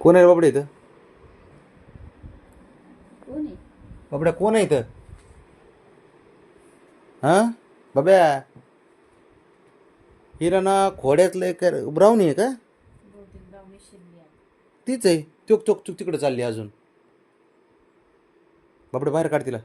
कोण आहे बाबड्या इथं? कोण आहे? बाबड्या कोण आहे इथं? हा बाब्या, हिरा ना खोड्यातलं एक ब्राऊनी आहे का? बहुतेक ब्राउनिश शिरली आहे. तीच आहे. चोक चोक चोक तिकडे चालली अजून. बाबड्या बाहेर काढ तिला.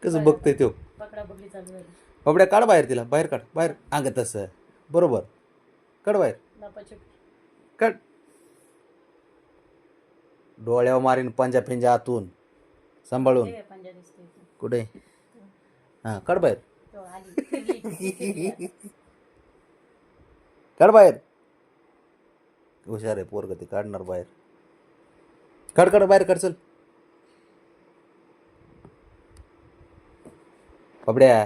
कसं बघतोय तो. पकडा बघली चालू झाली. बाबड्या काढ बाहेर तिला, बाहेर काढ, बाहेर अंग तसं बरोबर. काढ बाहेर, लपाछपी. काढ. डोळ्यावर मारीन पंजा पिंजा आतून सांभाळून. ते काय पंजा दिसतोय तो. कुठे? हां काढ बाहेर, तो आली फिरली आहे. काढ बाहेर. हुशार आहे पोरग, ते काढणार बाहेर. काढ काढ बाहेर काढ, चल. बाबड्या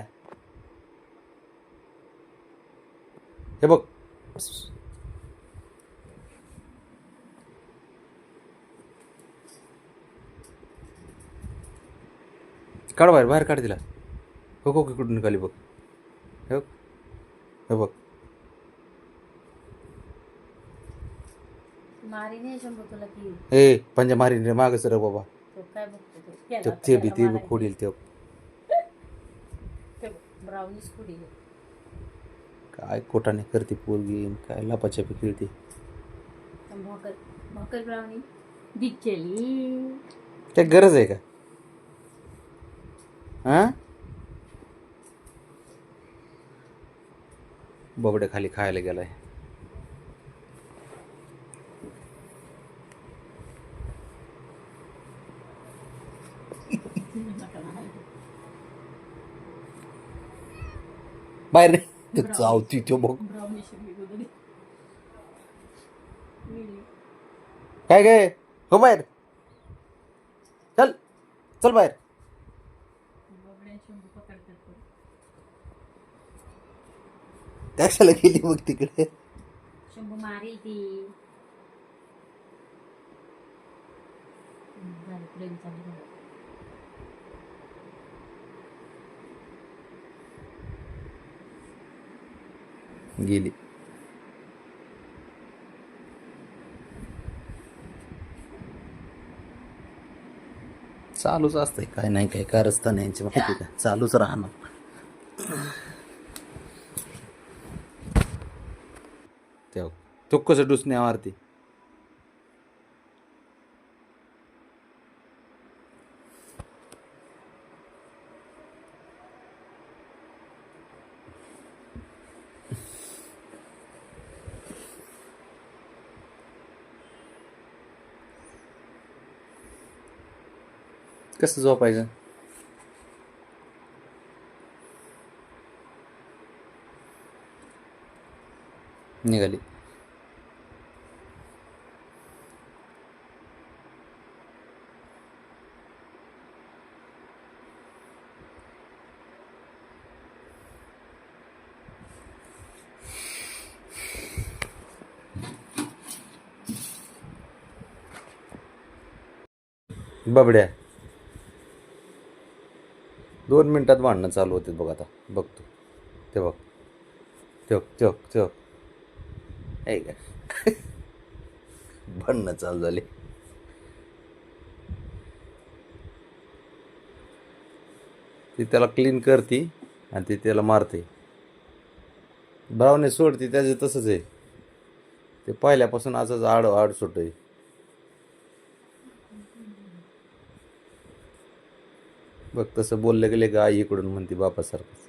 हे बघ. काढ बाहेर, बाहेर काढ तिला. हो हो कुठून निघाली बघ. हे बघ, हे बघ. मारी नाही शंभू तुला की. ए पंजा मारीन रे माग सर बाबा. तो काय बघतो तो. ते गेला ते आता बी त्याला ते बी मारायला. खोडील ते. ते ब्राउनिश कुडी आहे. काय कोटाने करते पोरगी, काय लपाछपी खेळते. भाकर भाकर ब्राउनी बिचली. काय गरज आहे का? हा बाबड्या खाली खायला गेलाय. बाहेर नाही चावती तो बघ. ब्राउनिश शिरली. काय काय हो बाहेर, चल चल बाहेर. बबड्या शंभू पकडतात तो. त्याला गेली मग तिकडे. शंभू मारेल ती. झालं प्रेम चालू झालं. गेली. चालूच असतंय काय नाही काय कारस्थान यांची माहिती का, चालूच राहणार. तेव्हा तो कसं डुसणे मारती. कसं झोपायचं? निघाली. बाबड्या 2 मिनिटात भांडणं चालू होते बघ. आता बघतो ते बघ. चोक चोक चोक आहे का? भांडणं चालू झाली. ती त्याला क्लीन करते आणि ती त्याला मारते. ब्राऊनी सोडते त्याचं तसंच आहे. ते पहिल्यापासून असंच आड सुट आहे. बघ तसं बोललं गेले का आई इकडून म्हणते बापासारखंच.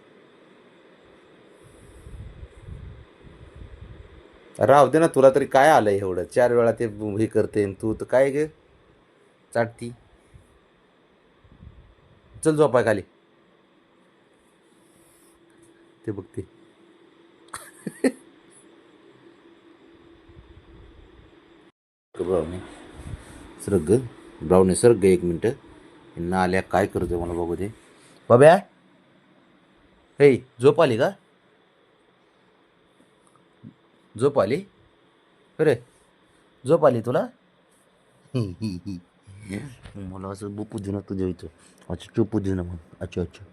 राहू दे ना, तुला तरी काय आलंय एवढं. 4 वेळा ते हे करते तू तर काय गे चाटती. चल झोपाय खाली. ते बघते. ब्राउनी सरग, ब्राउनी सरग 1 मिनटं. ना आल्या काय करतोय मला बघू दे. बाब्या हे झोप आली का? झोप आली अरे, झोप आली तुला? मला असं बुपू देणं तुझ्या इथं. अच्छा चुपू देणं मग. अच्छा अच्छा.